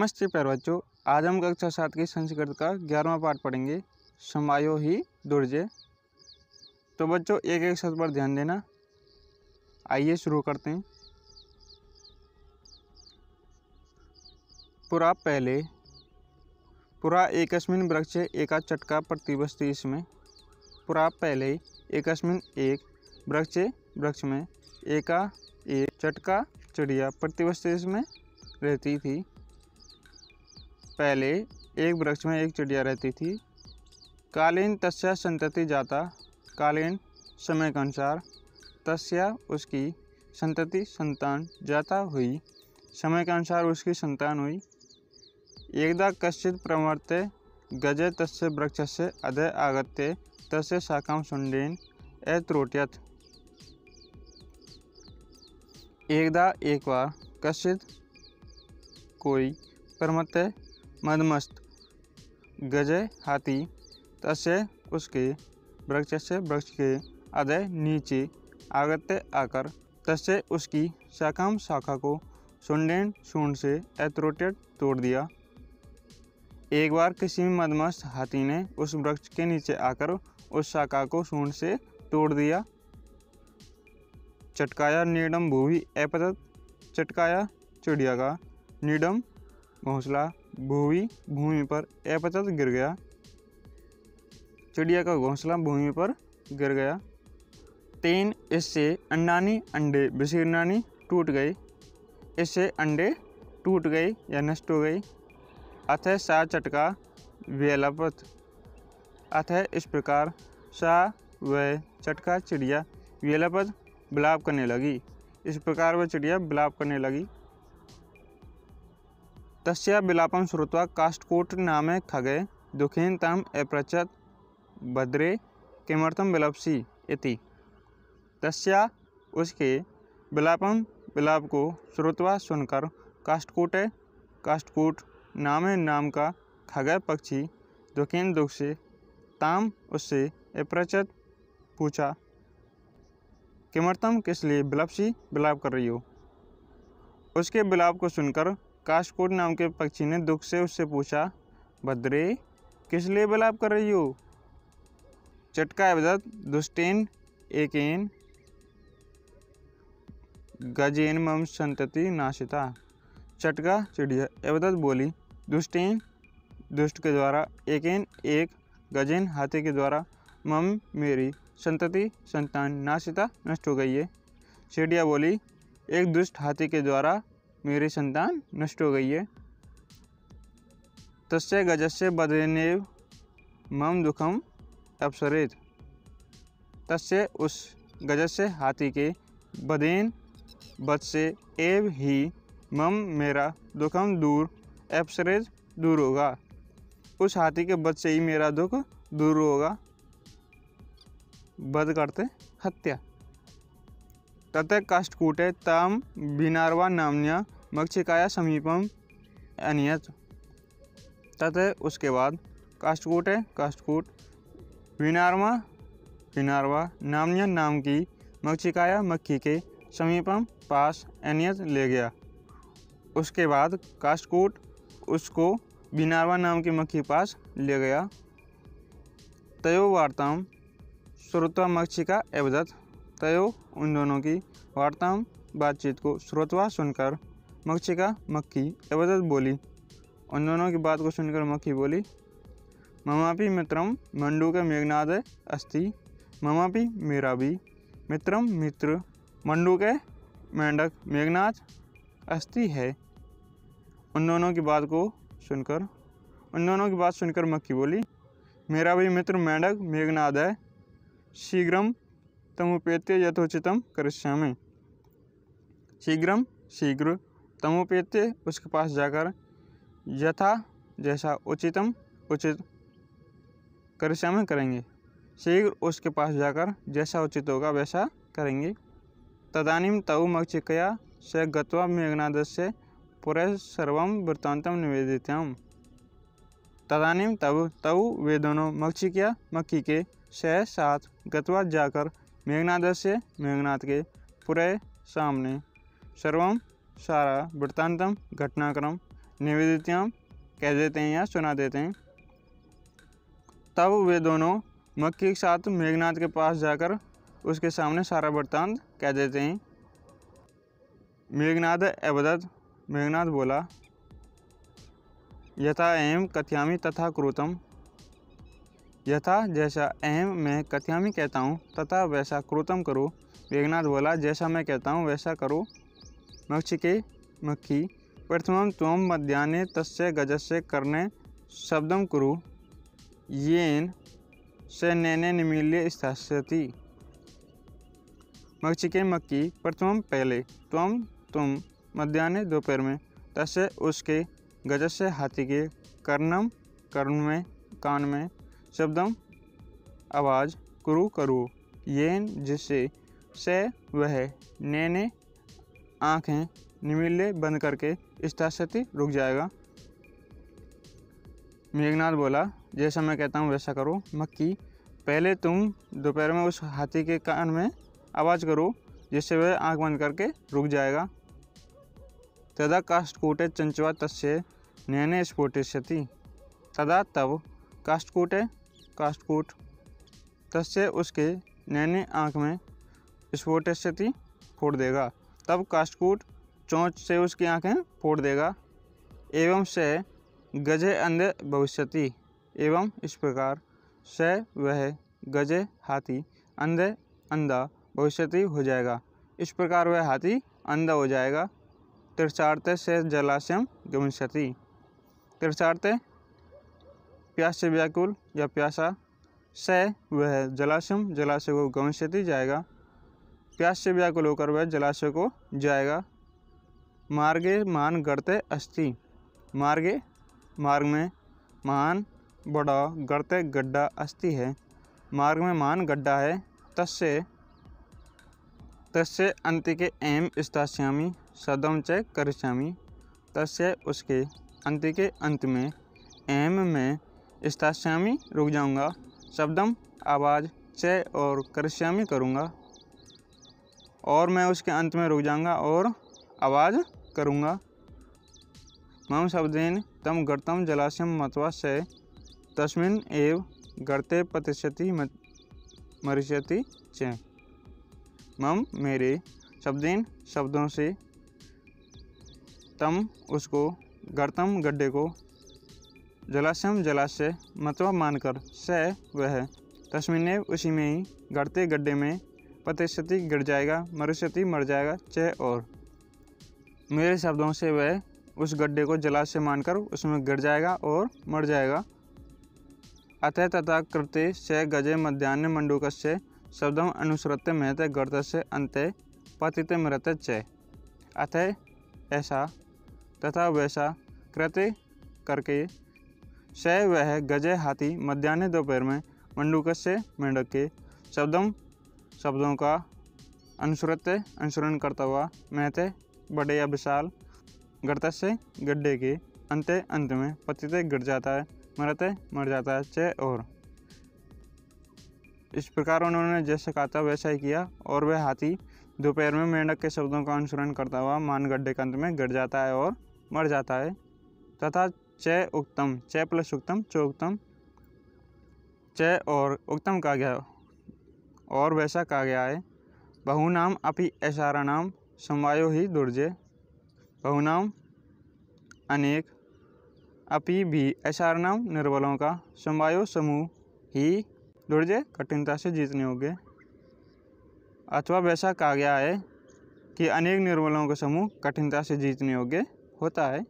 नमस्ते प्यारे बच्चों, आज हम कक्षा 7 की संस्कृत का 11वां पाठ पढ़ेंगे, समायो ही दुर्जे। तो बच्चों एक एक शब्द पर ध्यान देना। आइए शुरू करते हैं। पुरा पहले, पुरा एकस्मिन् वृक्षे एका चटका प्रतिवसति इसमें। पुरा पहले एकस्मिन् एक वृक्षे वृक्ष में एका एक चटका चिड़िया प्रतिवसति इसमें रहती थी। पहले एक वृक्ष में एक चिड़िया रहती थी। कालीन तस्या संतति जाता, कालीन समय के अनुसार, तस्या उसकी, संतति संतान, जाता हुई, समय के अनुसार उसकी संतान हुई। एकदा कश्चित् प्रमर्ते गजे तस्य वृक्षस्य अधः आगत्य तस्य शाखां शुण्डेन अत्रोट्यत। एकदा एक बार, कश्चित् कोई, प्रमर्ते मदमस्त, गजे हाथी, तस्य उसके, वृक्षस्य वृक्ष के, अधः नीचे, आगत्य आकर, तस्य उसकी, शाखाम शाखा को, शुण्डेन सूंड से, अत्रोट्यत तोड़ दिया। एक बार किसी मदमस्त हाथी ने उस वृक्ष के नीचे आकर उस शाखा को सूंड से तोड़ दिया। चटकाया नीडम भूवि अपतत, चटकाया चिड़िया का, नीडम घोंसला, भूवि भूमि पर, अपतत गिर गया, चिड़िया का घोंसला भूमि पर गिर गया। तेन इससे अंडानी अंडे विशीर्णानी टूट गए, इससे अंडे टूट गए या नष्ट हो गए। अतः सा चटका व्यलपत, अतः इस प्रकार सा वह चटका चिड़िया व्यलपत विलाप करने लगी, इस प्रकार वह चिड़िया विलाप करने लगी। तस्या विलापं श्रुत्वा काष्ठकूट नामे खगे दुखेन तम अपृच्छत भद्रे किमर्थं विलपसि इति। तस्या उसके विलापम विलाप को श्रुत्वा सुनकर काष्ठकूटे काष्ठकूट नामे नाम का खगे पक्षी दुखेन दुख से ताम उससे अपृच्छत पूछा किमर्थम किस लिए विलपसि विलाप कर रही हो। उसके विलाप को सुनकर काष्ठकूट नाम के पक्षी ने दुख से उससे पूछा भद्रे किस लिए विलाप कर रही हो। चटका अवदत दुष्टेन एकेन गजेन मम संतति नाशिता। चटका चिड़िया अवदत बोली दुष्टेन दुष्ट के द्वारा, एकेन एक, गजेन हाथी के द्वारा, मम मेरी, संतति संतान, नाशिता नष्ट हो गई है। चिड़िया बोली एक दुष्ट हाथी के द्वारा मेरी संतान नष्ट हो गई है। तस्य गजस्य वधेनेव मम दुखम अपसरेत। तस्य उस गजस्य हाथी के वधेन वध से एव ही मम मेरा दुखम दूर अपसरेत दूर होगा, उस हाथी के वध से ही मेरा दुख दूर होगा। वध करते हत्या। ततः काष्ठकूटे ताम विनार्वा नाम्न्या मक्षिकाया समीपम अनियत। ततः उसके बाद काष्ठकूटे काष्ठकूट, विनार्वा विनार्वा नाम्न्या नाम की मक्षिकाया मक्खी के, समीपम पास, अनियत ले गया। उसके बाद काष्ठकूट उसको विनार्वा नाम की मक्खी पास ले गया। तयो वार्ताम श्रुत्वा मक्षिका अवदत। तयो उन दोनों की वार्ता बातचीत को श्रुत्वा सुनकर मक्षिका मक्खी अवदत बोली, उन दोनों की बात को सुनकर मक्खी बोली ममापि मित्रम मंडूक मेघनाद अस्ति। ममापि मेरा भी, मित्रम मित्र, मंडूक मेंढक, मेघनाद अस्ति है। उन दोनों की बात सुनकर मक्खी बोली मेरा भी मित्र मेंढक मेघनाद है। शीघ्रम तमुपेत्य यथोचितम करिष्यामि। शीघ्रम शीघ्र, तमुपेत्य उसके पास जाकर, यथा जैसा, उचितम उचित, करिष्यामि करेंगे, शीघ्र उसके पास जाकर जैसा उचित होगा वैसा करेंगे। तदानीं तौ मक्षिकया स गत्वा मेघनादस्य पुरः सर्वं वृत्तान्तं निवेदितम्। तदानीं तब तौ वे दोनों मक्षिकया मक्खी के सह साथ गत्वा जाकर मेघनादस्य मेघनाद के पुरः सामने सर्वम सारा वृत्तांतम घटनाक्रम निवेदिताम कह देते हैं या सुना देते हैं। तब वे दोनों मक्खी के साथ मेघनाद के पास जाकर उसके सामने सारा वृत्तांत कह देते हैं। मेघनाद अवदत्, मेघनाद बोला, यथा अहम कथयामि तथा कुरुतम, यथा जैसा अहम मैं कथयामि कहता हूँ, तथा वैसा कुरुतम करो। मेघनाद बोला, जैसा मैं कहता हूँ वैसा करो। मक्खी प्रथमं त्वं मध्याह्ने तस्य गजस्य कर्णे शब्दं कुरु येन स नैने निमील्य स्थास्यति। मक्खी प्रथमं पहले, तुम मध्याह्ने दोपहर में, तस्य उसके, गजस्य हाथी के, कर्णम कर्ण में कान में, शब्दम आवाज़, कुरु करो, येन जिससे, से वह, नैने आँखें, निमील्य बंद करके, स्थास्यति रुक जाएगा। मेघनाद बोला, जैसा मैं कहता हूँ वैसा करो। मक्खी, पहले तुम दोपहर में उस हाथी के कान में आवाज़ करो जिससे वह आँख बंद करके रुक जाएगा। तदा काष्ठकूटे चंचवा तस्य नैने स्फोटिष्यति, तदा तब काष्ठकूट तस्य उसके नैने आँख में स्फोटिष्यति फोड़ देगा, तब काष्ठकूट चोंच से उसकी आँखें फोड़ देगा। एवं से गजे अंधे भविष्यति, एवं इस प्रकार से वह गजे हाथी अंधे अंधा भविष्यति हो जाएगा, इस प्रकार वह हाथी अंधा हो जाएगा। तीर्थार्थे से जलाशयम गमिष्यति, तीर्थार्थे प्यास से व्याकुल या प्यासा, से वह जलाशयम जलाशय को गमिष्यति जाएगा, प्यास से व्याकुल होकर वह जलाशय को जाएगा। मार्गे मान गर्ते अस्ति, मार्गे मार्ग में, मान बड़ा, गर्ते गड्ढा, अस्ति है मार्ग में, मान गड्ढा है। तस्य अंतिके एम स्थास्यामि शब्दं च करिष्यामि, तस्य उसके, अंतिके अंत में, एम में, स्थास्यामि रुक जाऊंगा, शब्दम आवाज़, च और करिष्यामि करूँगा, और मैं उसके अंत में रुक जाऊंगा और आवाज़ करूँगा। मम शब्देन तम गर्तम जलाशयम मत्वा से तस्मिन् एव गर्ते पतिष्यति मरिष्यति च। मम मेरे, शब्देन शब्दों से, तम उसको, गर्तम गड्ढे को, जलाशयम जलाशय, मत्वा मानकर, से वह, तस्मिन्नेव उसी में ही, गर्ते गड्ढे में, पतिष्यति गिर जाएगा, मरिष्यति मर जाएगा, च और मेरे शब्दों से वह उस गड्ढे को जलाशय मानकर उसमें गिर जाएगा और मर जाएगा। अतः तथा कृते से गजे मध्याह्ने मंडूकस्य शब्दम अनुसृत्य महते गर्तस्य अन्ते पतिते मृते च। अतः ऐसा, तथा वैसा, कृते करके, से वह गजे हाथी मध्याह्ने दोपहर में, मंडूकस्य मेंढक के, शब्दम शब्दों का, अनुसृत्य अनुसरण करता हुआ, महते बड़े या विशाल, गर्तस्य गड्ढे के, अंते अंत में, पतिते गिर जाता है, मरते मर जाता है, च और। इस प्रकार उन्होंने जैसे कहा था वैसा ही किया, और वह हाथी दोपहर में मेंढक के शब्दों का अनुसरण करता हुआ मान गड्ढे के अंत में गिर जाता है और मर जाता है। तथा च उक्तम, च प्लस उक्तम, चोक्तम, च और उक्तम कहा गया और वैसा कहा गया है। बहुनाम अपि ऐसाराणाम समवायो ही दुर्जे, बहुनाम अनेक, अपि भी ऐसाराणाम निर्बलों का, समवायो समूह ही, दुर्जे कठिनता से जीतने योग्य। अथवा वैसा कहा गया है कि अनेक निर्बलों का समूह कठिनता से जीतने योग्य होता है।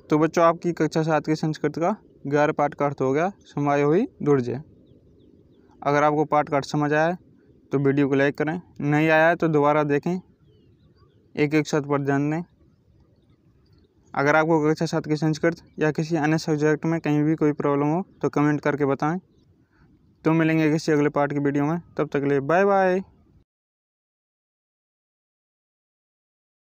तो बच्चों, आपकी कक्षा 7 की संस्कृत का 11 पाठ का अर्थ हो गया समवायो ही दुर्जे। अगर आपको पाठ का अर्थ समझ आया है तो वीडियो को लाइक करें, नहीं आया है तो दोबारा देखें, एक एक शब्द पर ध्यान दें। अगर आपको कक्षा 7 की संस्कृत या किसी अन्य सब्जेक्ट में कहीं भी कोई प्रॉब्लम हो तो कमेंट करके बताएं। तो मिलेंगे किसी अगले पाठ की वीडियो में, तब तक के लिए बाय बाय।